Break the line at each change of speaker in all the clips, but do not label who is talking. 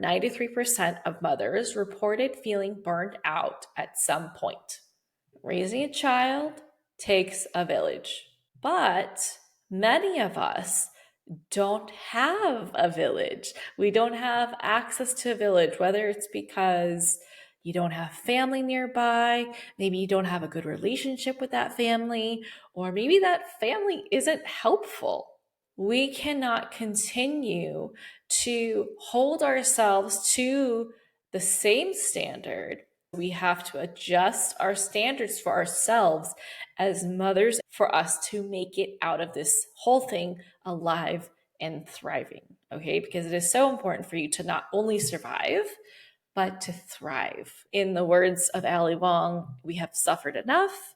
93% of mothers reported feeling burned out at some point. Raising a child takes a village, but many of us don't have a village. We don't have access to a village, whether it's because you don't have family nearby, maybe you don't have a good relationship with that family, or maybe that family isn't helpful. We cannot continue to hold ourselves to the same standard. We have to adjust our standards for ourselves as mothers for us to make it out of this whole thing alive and thriving, okay? Because it is so important for you to not only survive, but to thrive. In the words of Ali Wong, we have suffered enough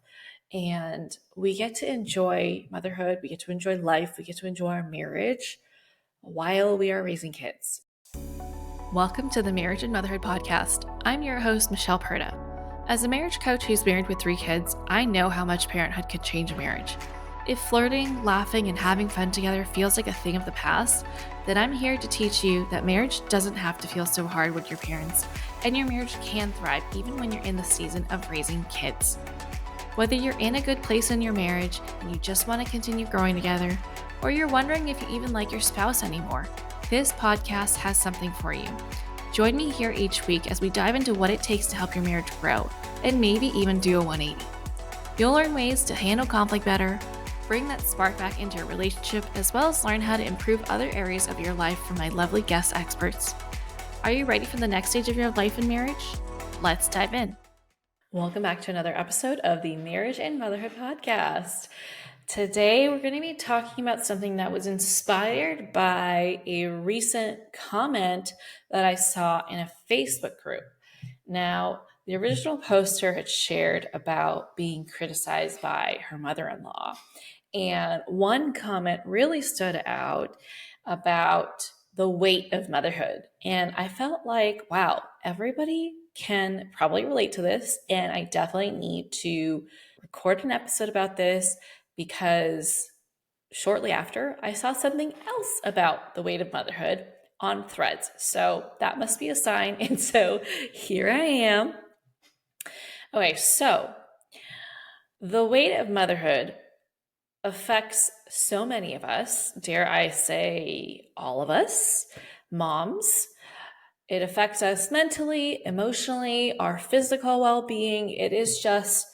and we get to enjoy motherhood, we get to enjoy life, we get to enjoy our marriage while we are raising kids. Welcome to the Marriage and Motherhood podcast. I'm your host, Michelle Perda. As a marriage coach who's married with 3 kids, I know how much parenthood could change a marriage. If flirting, laughing, and having fun together feels like a thing of the past, then I'm here to teach you that marriage doesn't have to feel so hard with your parents, and your marriage can thrive even when you're in the season of raising kids. Whether you're in a good place in your marriage and you just want to continue growing together, or you're wondering if you even like your spouse anymore, this podcast has something for you. Join me here each week as we dive into what it takes to help your marriage grow, and maybe even do a 180. You'll learn ways to handle conflict better, bring that spark back into your relationship, as well as learn how to improve other areas of your life from my lovely guest experts. Are you ready for the next stage of your life and marriage? Let's dive in. Welcome back to another episode of the Marriage and Motherhood podcast. Today, we're going to be talking about something that was inspired by a recent comment that I saw in a Facebook group. Now, the original poster had shared about being criticized by her mother-in-law. And one comment really stood out about the weight of motherhood. And I felt like, wow, everybody can probably relate to this. And I definitely need to record an episode about this because shortly after I saw something else about the weight of motherhood on Threads. So that must be a sign. And so here I am. Okay, so the weight of motherhood affects so many of us, dare I say all of us, moms. It affects us mentally, emotionally, our physical well-being. It is just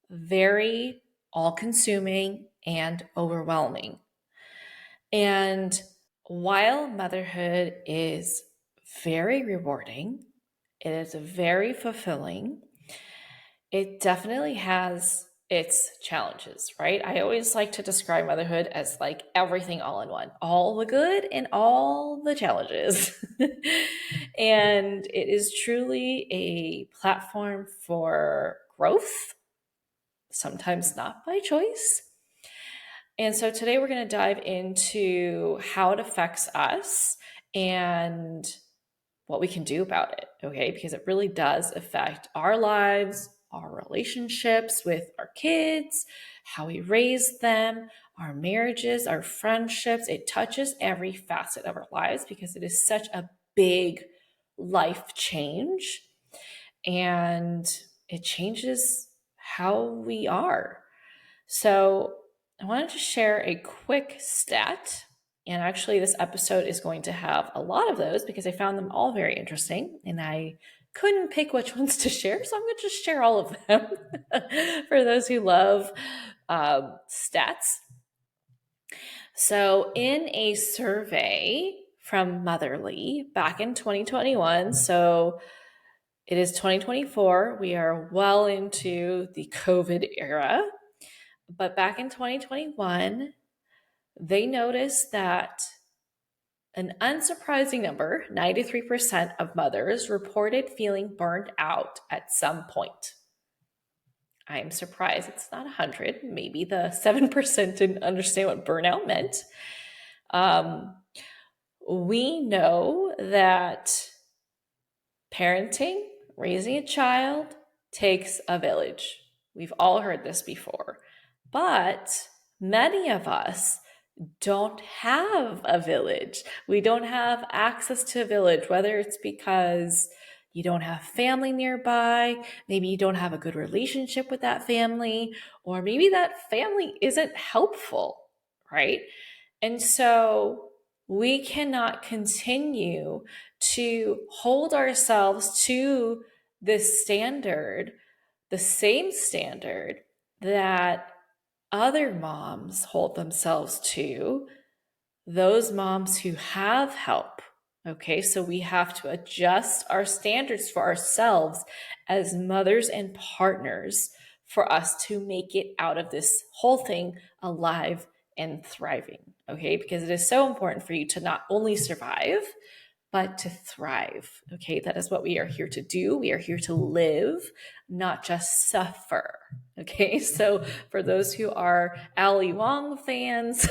very all-consuming and overwhelming. And while motherhood is very rewarding, it is very fulfilling, it definitely has its challenges, right? I always like to describe motherhood as like everything all in one, all the good and all the challenges. And it is truly a platform for growth, sometimes not by choice. And so today we're going to dive into how it affects us and what we can do about it, okay? Because it really does affect our lives, our relationships with our kids, how we raise them, our marriages, our friendships. It touches every facet of our lives because it is such a big life change and it changes how we are. So I wanted to share a quick stat. And actually, this episode is going to have a lot of those because I found them all very interesting. And I couldn't pick which ones to share. So I'm going to just share all of them for those who love stats. So in a survey from Motherly back in 2021, so it is 2024. We are well into the COVID era. But back in 2021, they noticed that an unsurprising number, 93% of mothers reported feeling burned out at some point. I'm surprised it's not 100. Maybe the 7% didn't understand what burnout meant. We know that parenting, raising a child, takes a village. We've all heard this before. But many of us don't have a village. We don't have access to a village, whether it's because you don't have family nearby, maybe you don't have a good relationship with that family, or maybe that family isn't helpful, right? And so we cannot continue to hold ourselves to this standard, the same standard that other moms hold themselves to, those moms who have help. Okay, so we have to adjust our standards for ourselves as mothers and partners for us to make it out of this whole thing alive and thriving. Okay, because it is so important for you to not only survive, but to thrive. Okay, that is what we are here to do. We are here to live, not just suffer. Okay, so for those who are Ali Wong fans,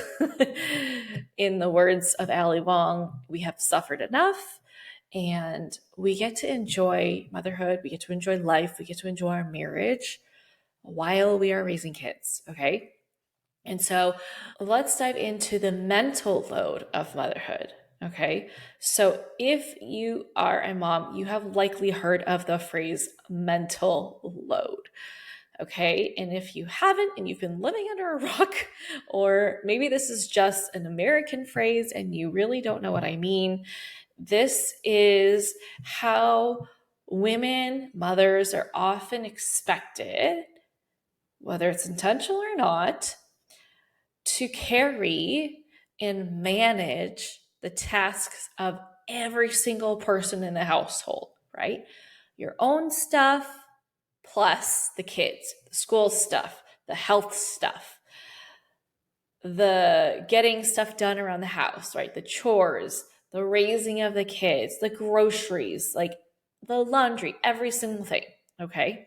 in the words of Ali Wong, we have suffered enough and we get to enjoy motherhood, we get to enjoy life, we get to enjoy our marriage while we are raising kids. Okay, and so let's dive into the mental load of motherhood. Okay. So if you are a mom, you have likely heard of the phrase mental load. Okay. And if you haven't and you've been living under a rock, or maybe this is just an American phrase and you really don't know what I mean, this is how women, mothers, are often expected, whether it's intentional or not, to carry and manage the tasks of every single person in the household, right? Your own stuff plus the kids, the school stuff, the health stuff, the getting stuff done around the house, right? The chores, the raising of the kids, the groceries, like the laundry, every single thing, okay?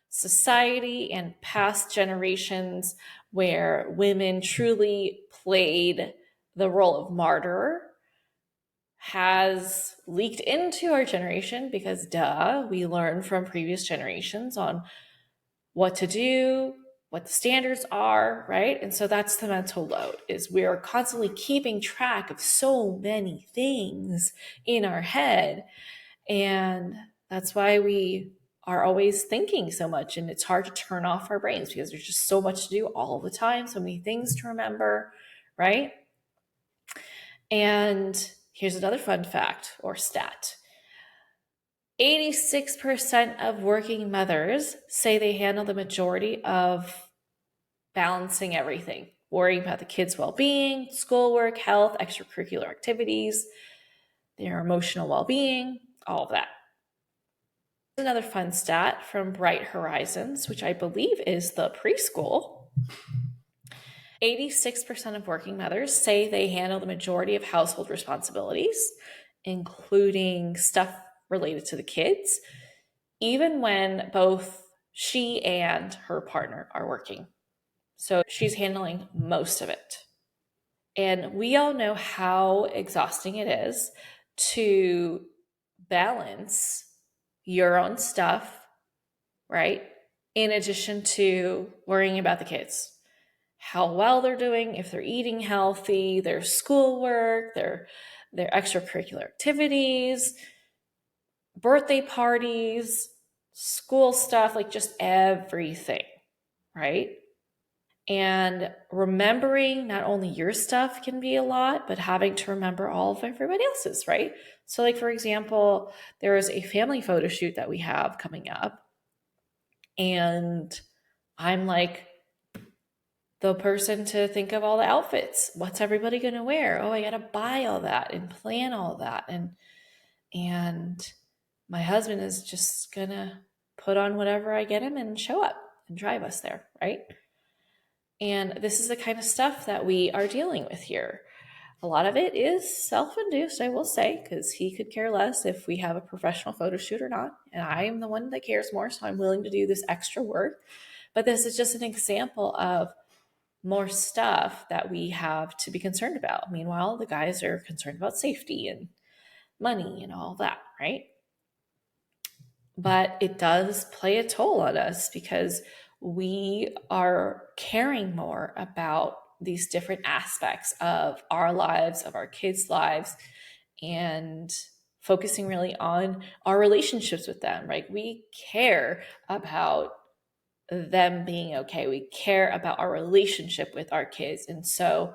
Society and past generations where women truly played the role of martyr has leaked into our generation because, duh, we learned from previous generations on what to do, what the standards are, right? And so that's the mental load, is we are constantly keeping track of so many things in our head. And that's why we are always thinking so much, and it's hard to turn off our brains because there's just so much to do all the time, so many things to remember, right? And here's another fun fact or stat. 86% of working mothers say they handle the majority of balancing everything, worrying about the kids' well-being, schoolwork, health, extracurricular activities, their emotional well-being, all of that. Another fun stat from Bright Horizons, which I believe is the preschool. 86% of working mothers say they handle the majority of household responsibilities, including stuff related to the kids, even when both she and her partner are working. So she's handling most of it. And we all know how exhausting it is to balance your own stuff, right? In addition to worrying about the kids, how well they're doing, if they're eating healthy, their schoolwork, their extracurricular activities, birthday parties, school stuff, like just everything, right? And remembering not only your stuff can be a lot, but having to remember all of everybody else's, right? So, like, for example, there is a family photo shoot that we have coming up. And I'm like the person to think of all the outfits. What's everybody going to wear? Oh, I got to buy all that and plan all that. And my husband is just going to put on whatever I get him and show up and drive us there, right? And this is the kind of stuff that we are dealing with here. A lot of it is self-induced, I will say, because he could care less if we have a professional photo shoot or not. And I am the one that cares more, so I'm willing to do this extra work. But this is just an example of more stuff that we have to be concerned about. Meanwhile, the guys are concerned about safety and money and all that, right? But it does play a toll on us because we are caring more about these different aspects of our lives, of our kids' lives, and focusing really on our relationships with them, right? We care about them being okay. We care about our relationship with our kids. And so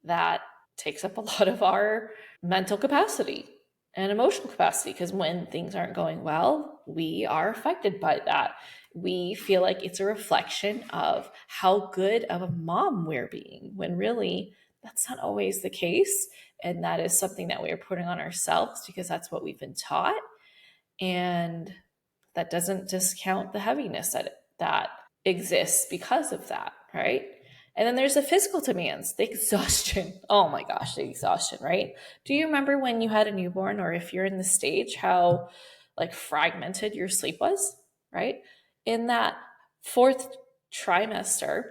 that takes up a lot of our mental capacity and emotional capacity, because when things aren't going well, we are affected by that. We feel like it's a reflection of how good of a mom we're being, when really that's not always the case. And that is something that we are putting on ourselves because that's what we've been taught. And that doesn't discount the heaviness that exists because of that, right? And then there's the physical demands, the exhaustion. Oh my gosh, the exhaustion, right? Do you remember when you had a newborn, or if you're in the stage, how like fragmented your sleep was, right? In that fourth trimester,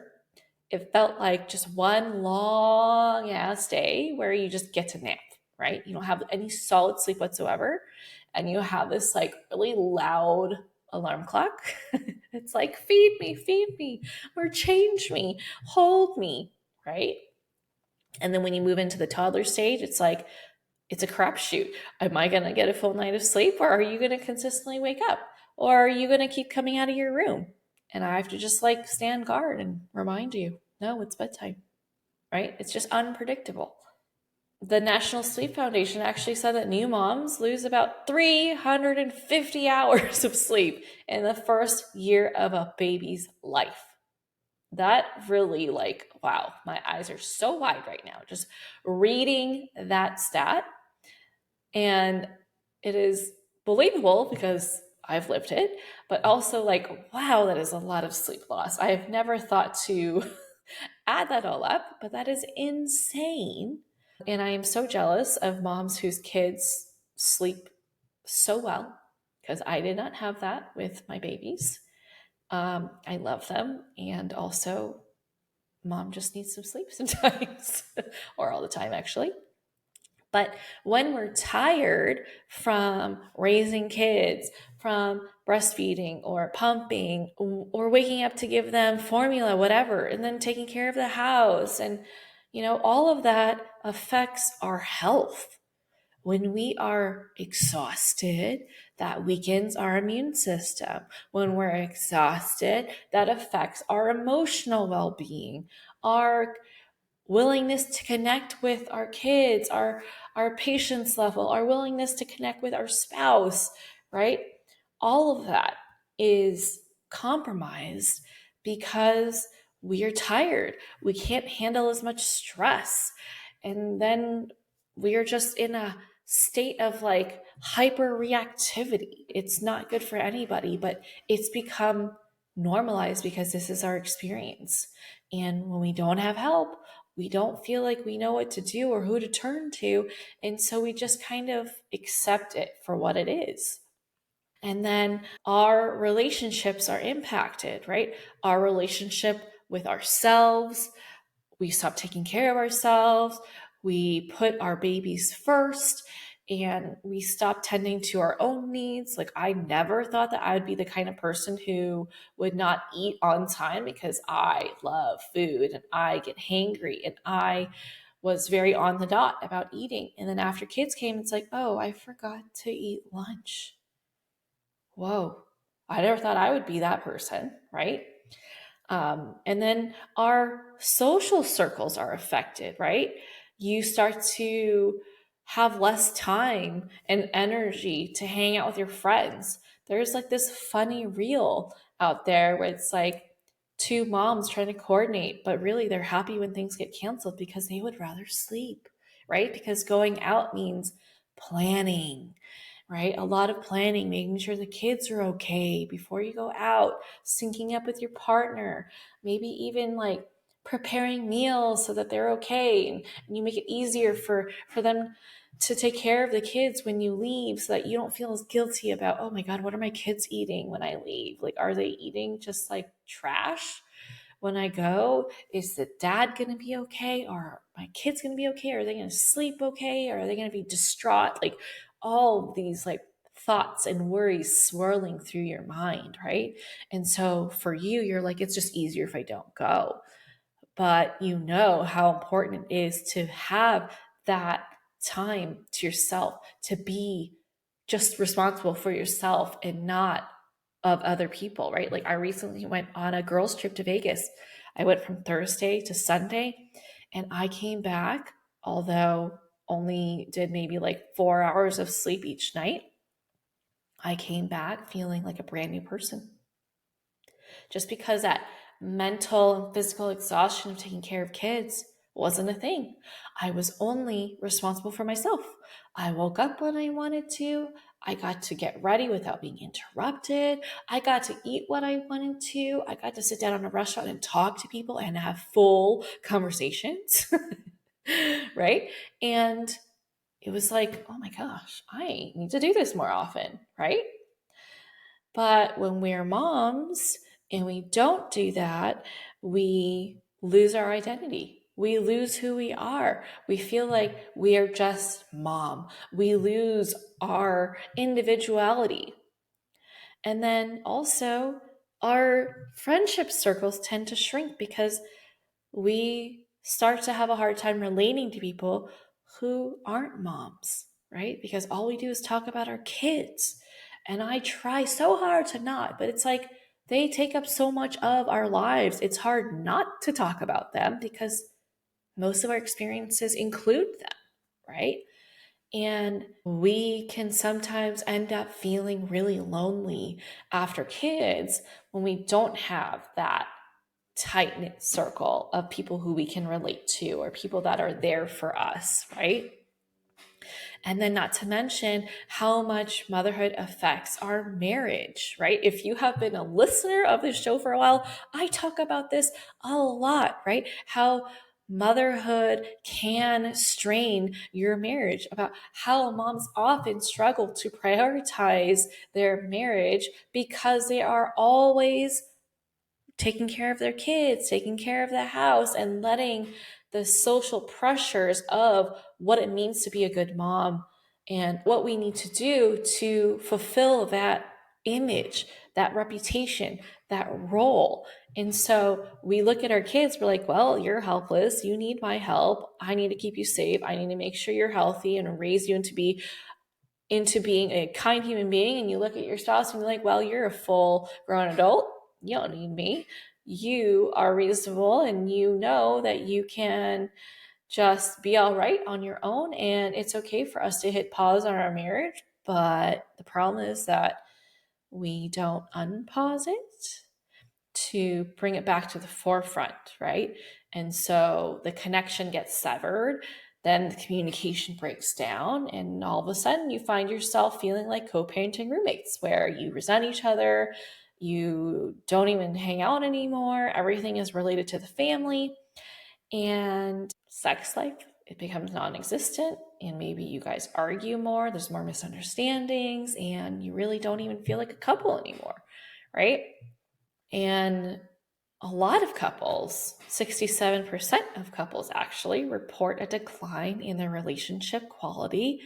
it felt like just one long ass day where you just get to nap, right? You don't have any solid sleep whatsoever. And you have this like really loud alarm clock. It's like, feed me, or change me, hold me, right? And then when you move into the toddler stage, it's like, it's a crapshoot. Am I going to get a full night of sleep, or are you going to consistently wake up? Or are you going to keep coming out of your room? And I have to just like stand guard and remind you, no, it's bedtime, right? It's just unpredictable. The National Sleep Foundation actually said that new moms lose about 350 hours of sleep in the first year of a baby's life. That really, like, wow, my eyes are so wide right now just reading that stat. And it is believable because I've lived it, but also like, wow, that is a lot of sleep loss. I have never thought to add that all up, but that is insane. And I am so jealous of moms whose kids sleep so well, because I did not have that with my babies. I love them. And also, mom just needs some sleep sometimes, or all the time, actually. But when we're tired from raising kids, from breastfeeding or pumping, or waking up to give them formula, whatever, and then taking care of the house, and all of that affects our health. When we are exhausted, that weakens our immune system. When we're exhausted, that affects our emotional well-being, our willingness to connect with our kids, our patience level, our willingness to connect with our spouse, right? All of that is compromised because we are tired. We can't handle as much stress. And then we are just in a state of like hyper reactivity. It's not good for anybody, but it's become normalized because this is our experience. And when we don't have help, we don't feel like we know what to do or who to turn to. And so we just kind of accept it for what it is. And then our relationships are impacted, right? Our relationship with ourselves, we stop taking care of ourselves, we put our babies first, and we stop tending to our own needs. Like, I never thought that I would be the kind of person who would not eat on time, because I love food and I get hangry, and I was very on the dot about eating. And then after kids came, it's like, oh, I forgot to eat lunch. Whoa, I never thought I would be that person, right? And then our social circles are affected, right? You start to have less time and energy to hang out with your friends. There's like this funny reel out there where it's like two moms trying to coordinate, but really they're happy when things get canceled because they would rather sleep, right? Because going out means planning, right? A lot of planning, making sure the kids are okay before you go out, syncing up with your partner, maybe even like preparing meals so that they're okay, and you make it easier for them to take care of the kids when you leave, so that you don't feel as guilty about, oh my god, what are my kids eating when I leave? Like, are they eating just like trash when I go? Is the dad going to be okay? Are my kids going to be okay? Are they going to sleep okay? Or are they going to be distraught? Like, all these like thoughts and worries swirling through your mind, right? And so for you, you're like, it's just easier if I don't go. but you know how important it is to have that time to yourself, to be just responsible for yourself and not of other people, right? Like I recently went on a girls' trip to Vegas. I went from Thursday to Sunday, and I came back, although only did maybe like 4 hours of sleep each night. I came back feeling like a brand new person. Just because that mental and physical exhaustion of taking care of kids wasn't a thing. I was only responsible for myself. I woke up when I wanted to. I got to get ready without being interrupted. I got to eat what I wanted to. I got to sit down in a restaurant and talk to people and have full conversations. Right? And it was like, oh my gosh, I need to do this more often, right? But when we're moms and we don't do that, we lose our identity. We lose who we are. We feel like we are just mom. We lose our individuality. And then also, our friendship circles tend to shrink because we start to have a hard time relating to people who aren't moms, right? Because all we do is talk about our kids. And I try so hard to not, but it's like they take up so much of our lives. It's hard not to talk about them because most of our experiences include them, right? And we can sometimes end up feeling really lonely after kids when we don't have that tight knit circle of people who we can relate to or people that are there for us, right? And then, not to mention how much motherhood affects our marriage, right? If you have been a listener of this show for a while, I talk about this a lot, right? How motherhood can strain your marriage, about how moms often struggle to prioritize their marriage because they are always taking care of their kids, taking care of the house, and letting the social pressures of what it means to be a good mom and what we need to do to fulfill that image, that reputation, that role. And so we look at our kids, we're like, well, you're helpless. You need my help. I need to keep you safe. I need to make sure you're healthy and raise you into being a kind human being. And you look at your spouse and you're like, well, you're a full grown adult. You don't need me. You are reasonable and you know that you can just be all right on your own. And it's okay for us to hit pause on our marriage. But the problem is that we don't unpause it to bring it back to the forefront, right? And so the connection gets severed, then the communication breaks down, and all of a sudden you find yourself feeling like co-parenting roommates where you resent each other, you don't even hang out anymore, everything is related to the family, and sex life, it becomes non-existent, and maybe you guys argue more, there's more misunderstandings, and you really don't even feel like a couple anymore, right? And a lot of couples, 67% of couples actually, report a decline in their relationship quality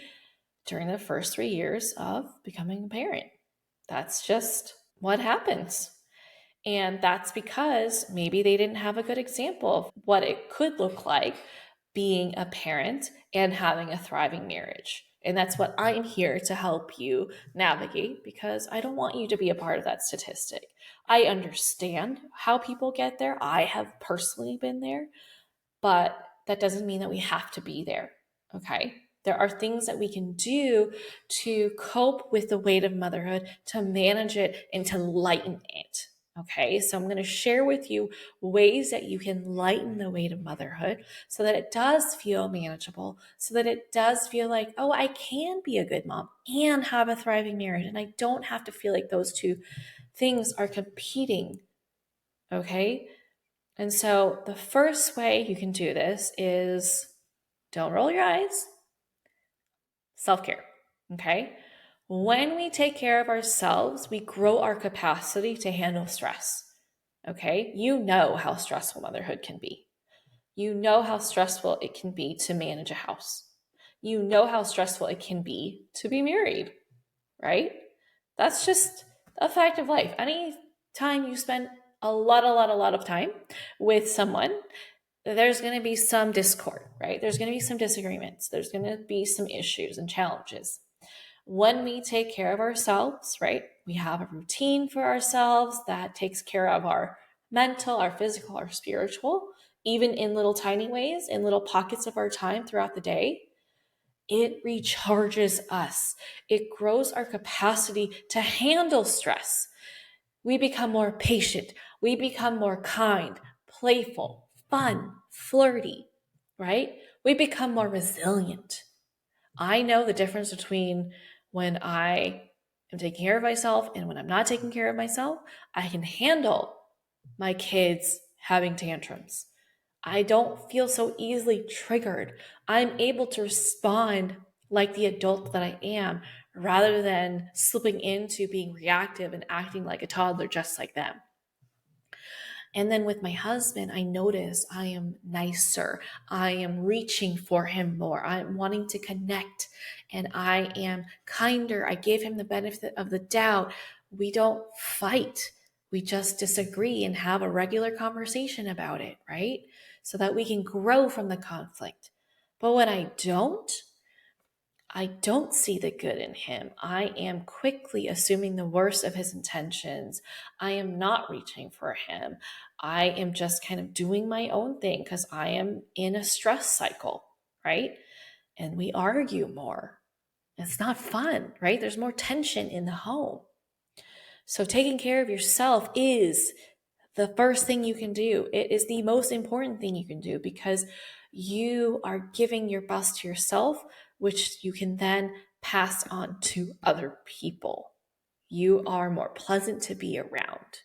during the first 3 years of becoming a parent. That's just what happens. And that's because maybe they didn't have a good example of what it could look like being a parent and having a thriving marriage. And that's what I'm here to help you navigate, because I don't want you to be a part of that statistic. I understand how people get there. I have personally been there, but that doesn't mean that we have to be there. Okay. There are things that we can do to cope with the weight of motherhood, to manage it, and to lighten it. Okay, so I'm going to share with you ways that you can lighten the weight of motherhood so that it does feel manageable, so that it does feel like, oh, I can be a good mom and have a thriving marriage. And I don't have to feel like those two things are competing. Okay, and so the first way you can do this is, don't roll your eyes, self-care. Okay, when we take care of ourselves, we grow our capacity to handle stress. Okay, you know how stressful motherhood can be. You know how stressful it can be to manage a house. You know how stressful it can be to be married, right? That's just a fact of life. Any time you spend a lot of time with someone, there's going to be some discord, right? There's going to be some disagreements. There's going to be some issues and challenges. When we take care of ourselves, right? We have a routine for ourselves that takes care of our mental, our physical, our spiritual, even in little tiny ways, in little pockets of our time throughout the day. It recharges us. It grows our capacity to handle stress. We become more patient. We become more kind, playful, fun, flirty, right? We become more resilient. I know the difference between when I am taking care of myself and when I'm not taking care of myself. I can handle my kids having tantrums. I don't feel so easily triggered. I'm able to respond like the adult that I am rather than slipping into being reactive and acting like a toddler just like them. And then with my husband, I notice I am nicer. I am reaching for him more. I'm wanting to connect and I am kinder. I gave him the benefit of the doubt. We don't fight. We just disagree and have a regular conversation about it, right? So that we can grow from the conflict. But when I don't see the good in him. I am quickly assuming the worst of his intentions. I am not reaching for him. I am just kind of doing my own thing because I am in a stress cycle, right? And we argue more. It's not fun, right? There's more tension in the home. So taking care of yourself is the first thing you can do. It is the most important thing you can do because you are giving your best to yourself, which you can then pass on to other people. You are more pleasant to be around.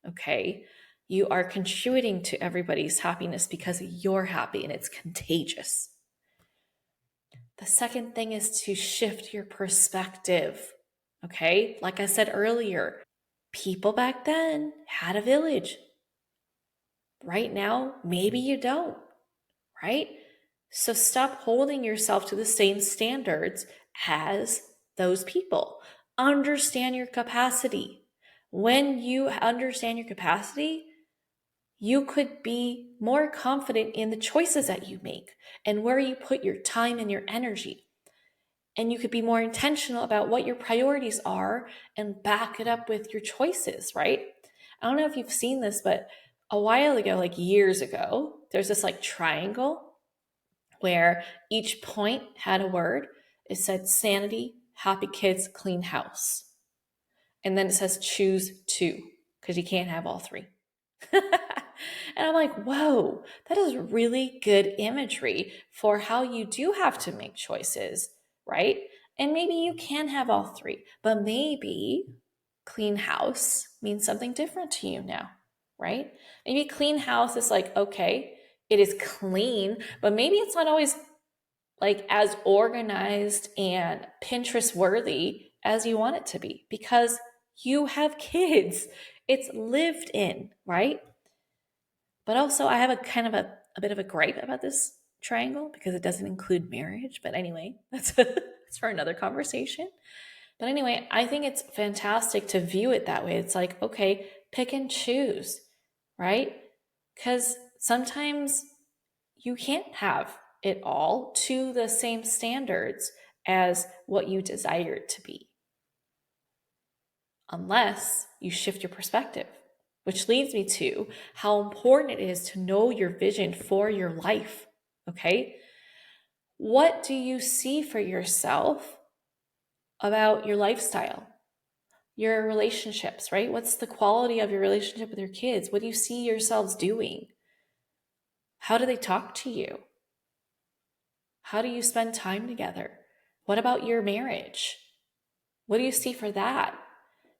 Okay. You are contributing to everybody's happiness because you're happy and it's contagious. The second thing is to shift your perspective. Okay. Like I said earlier, people back then had a village. Right now, maybe you don't, right? So stop holding yourself to the same standards as those people. Understand your capacity. When you understand your capacity, you could be more confident in the choices that you make and where you put your time and your energy. And you could be more intentional about what your priorities are and back it up with your choices, right? I don't know if you've seen this, but a while ago, like years ago, there's this like triangle where each point had a word. It said sanity, happy kids, clean house. And then it says choose two because you can't have all three. And I'm like, whoa, that is really good imagery for how you do have to make choices, right? And maybe you can have all three, but maybe clean house means something different to you now, right? Maybe clean house is like, okay, it is clean, but maybe it's not always like as organized and Pinterest worthy as you want it to be because you have kids. It's lived in, right? But also, I have a kind of a bit of a gripe about this triangle because it doesn't include marriage. But anyway, that's for another conversation. But anyway, I think it's fantastic to view it that way. It's like, okay, pick and choose, right? Because sometimes you can't have it all to the same standards as what you desire it to be, unless you shift your perspective. Which leads me to how important it is to know your vision for your life. Okay? What do you see for yourself about your lifestyle, your relationships, right? What's the quality of your relationship with your kids? What do you see yourselves doing? How do they talk to you? How do you spend time together? What about your marriage? What do you see for that?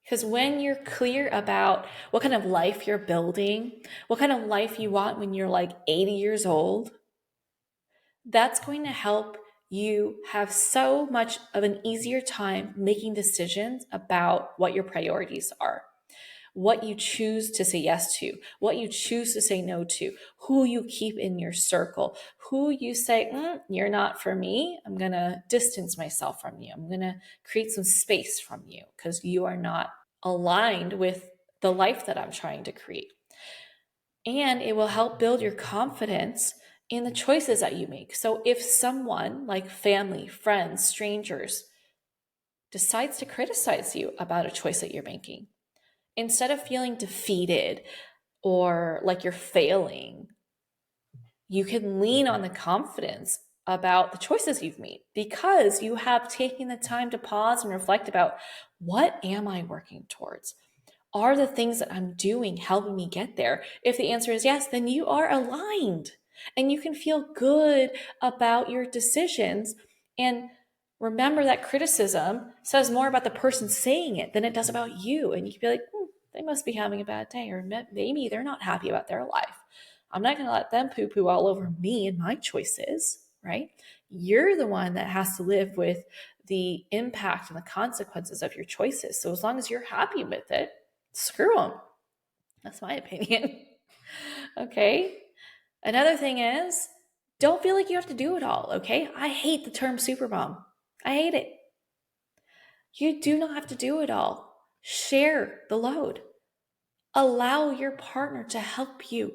Because when you're clear about what kind of life you're building, what kind of life you want when you're like 80 years old, that's going to help you have so much of an easier time making decisions about what your priorities are, what you choose to say yes to, what you choose to say no to, who you keep in your circle, who you say, you're not for me. I'm going to distance myself from you. I'm going to create some space from you because you are not aligned with the life that I'm trying to create. And it will help build your confidence in the choices that you make. So if someone like family, friends, strangers decides to criticize you about a choice that you're making, instead of feeling defeated or like you're failing, you can lean on the confidence about the choices you've made because you have taken the time to pause and reflect about, what am I working towards? Are the things that I'm doing helping me get there? If the answer is yes, then you are aligned and you can feel good about your decisions. And remember that criticism says more about the person saying it than it does about you. And you can be like, they must be having a bad day, or maybe they're not happy about their life. I'm not going to let them poo poo all over me and my choices, right? You're the one that has to live with the impact and the consequences of your choices. So as long as you're happy with it, screw them. That's my opinion. Okay. Another thing is, don't feel like you have to do it all. Okay. I hate the term supermom. I hate it. You do not have to do it all. Share the load. Allow your partner to help you.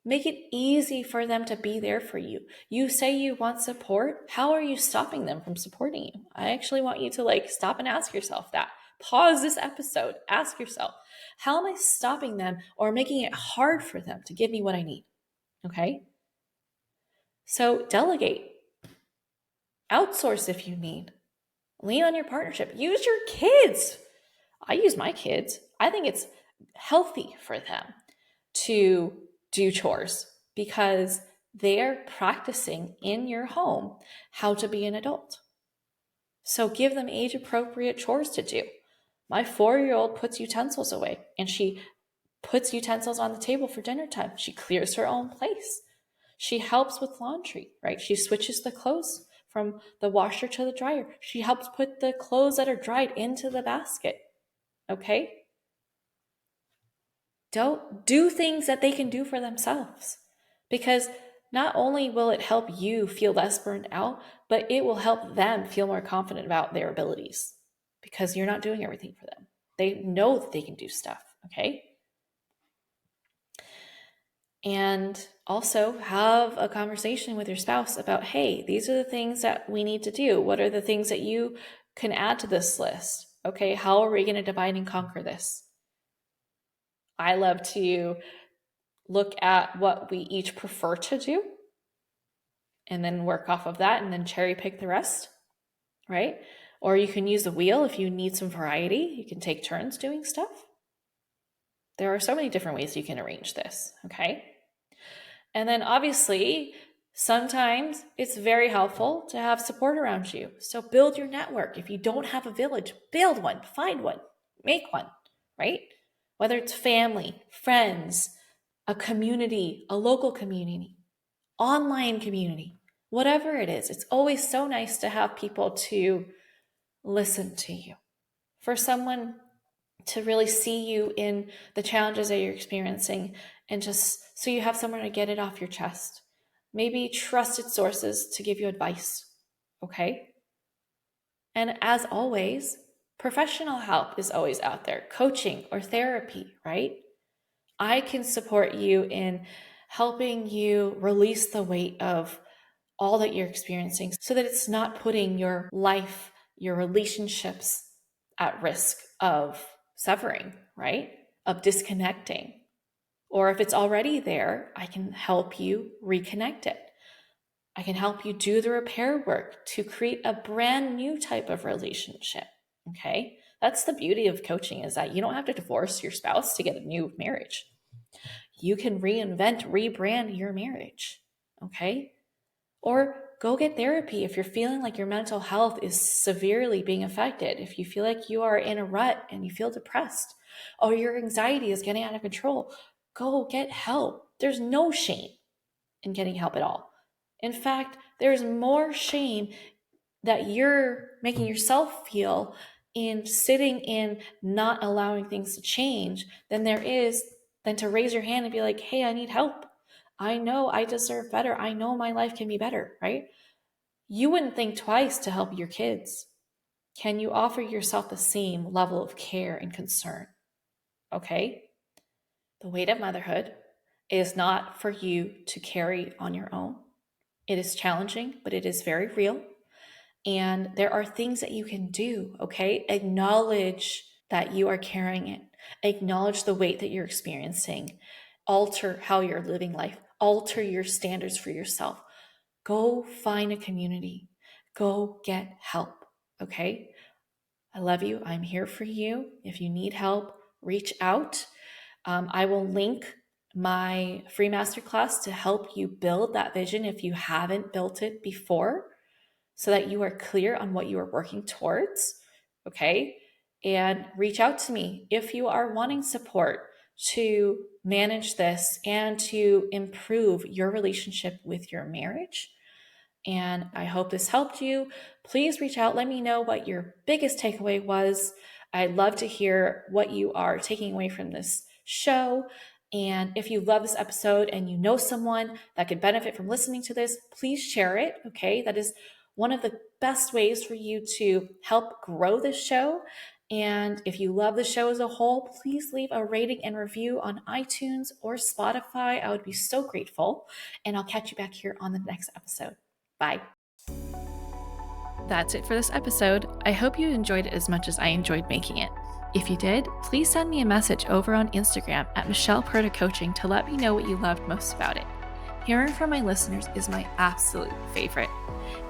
Make it easy for them to be there for you. You say you want support. How are you stopping them from supporting you? I actually want you to stop and ask yourself that. Pause this episode. Ask yourself, how am I stopping them or making it hard for them to give me what I need? Okay. So delegate, outsource if you need, lean on your partnership, use your kids. I use my kids. I think it's healthy for them to do chores because they're practicing in your home how to be an adult. So give them age appropriate chores to do. My 4-year-old puts utensils away and she puts utensils on the table for dinner time. She clears her own place. She helps with laundry, right? She switches the clothes from the washer to the dryer. She helps put the clothes that are dried into the basket. Okay? Don't do things that they can do for themselves, because not only will it help you feel less burned out, but it will help them feel more confident about their abilities because you're not doing everything for them. They know that they can do stuff. Okay? And also have a conversation with your spouse about, hey, these are the things that we need to do. What are the things that you can add to this list? Okay, how are we going to divide and conquer this? I love to look at what we each prefer to do and then work off of that and then cherry pick the rest, right? Or you can use the wheel if you need some variety. You can take turns doing stuff. There are so many different ways you can arrange this, okay? And then obviously, sometimes it's very helpful to have support around you. So build your network. If you don't have a village, build one, find one, make one, right? Whether it's family, friends, a community, a local community, online community, whatever it is, it's always so nice to have people to listen to you. For someone to really see you in the challenges that you're experiencing, and just so you have someone to get it off your chest. Maybe trusted sources to give you advice, okay? And as always, professional help is always out there, coaching or therapy, right? I can support you in helping you release the weight of all that you're experiencing so that it's not putting your life, your relationships at risk of severing, right? Of disconnecting. Or if it's already there, I can help you reconnect it. I can help you do the repair work to create a brand new type of relationship. Okay? That's the beauty of coaching, is that you don't have to divorce your spouse to get a new marriage. You can reinvent, rebrand your marriage. Okay? Or go get therapy if you're feeling like your mental health is severely being affected. If you feel like you are in a rut and you feel depressed, or your anxiety is getting out of control, go get help. There's no shame in getting help at all. In fact, there's more shame that you're making yourself feel in sitting in not allowing things to change than there is than to raise your hand and be like, hey, I need help. I know I deserve better. I know my life can be better, right? You wouldn't think twice to help your kids. Can you offer yourself the same level of care and concern? Okay? The Weight of Motherhood is not for you to carry on your own. It is challenging, but it is very real. And there are things that you can do, okay? Acknowledge that you are carrying it. Acknowledge the weight that you're experiencing. Alter how you're living life. Alter your standards for yourself. Go find a community. Go get help, okay? I love you. I'm here for you. If you need help, reach out. I will link my free masterclass to help you build that vision if you haven't built it before, so that you are clear on what you are working towards, okay? And reach out to me if you are wanting support to manage this and to improve your relationship with your marriage. And I hope this helped you. Please reach out. Let me know what your biggest takeaway was. I'd love to hear what you are taking away from this show. And if you love this episode and you know someone that could benefit from listening to this, please share it, okay? That is one of the best ways for you to help grow this show. And if you love the show as a whole, please leave a rating and review on iTunes or Spotify. I would be so grateful. And I'll catch you back here on the next episode. Bye. That's it for this episode. I hope you enjoyed it as much as I enjoyed making it. If you did, please send me a message over on Instagram at Michelle Perta Coaching to let me know what you loved most about it. Hearing from my listeners is my absolute favorite.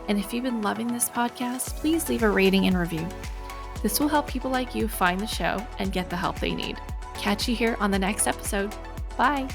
And if you've been loving this podcast, please leave a rating and review. This will help people like you find the show and get the help they need. Catch you here on the next episode. Bye.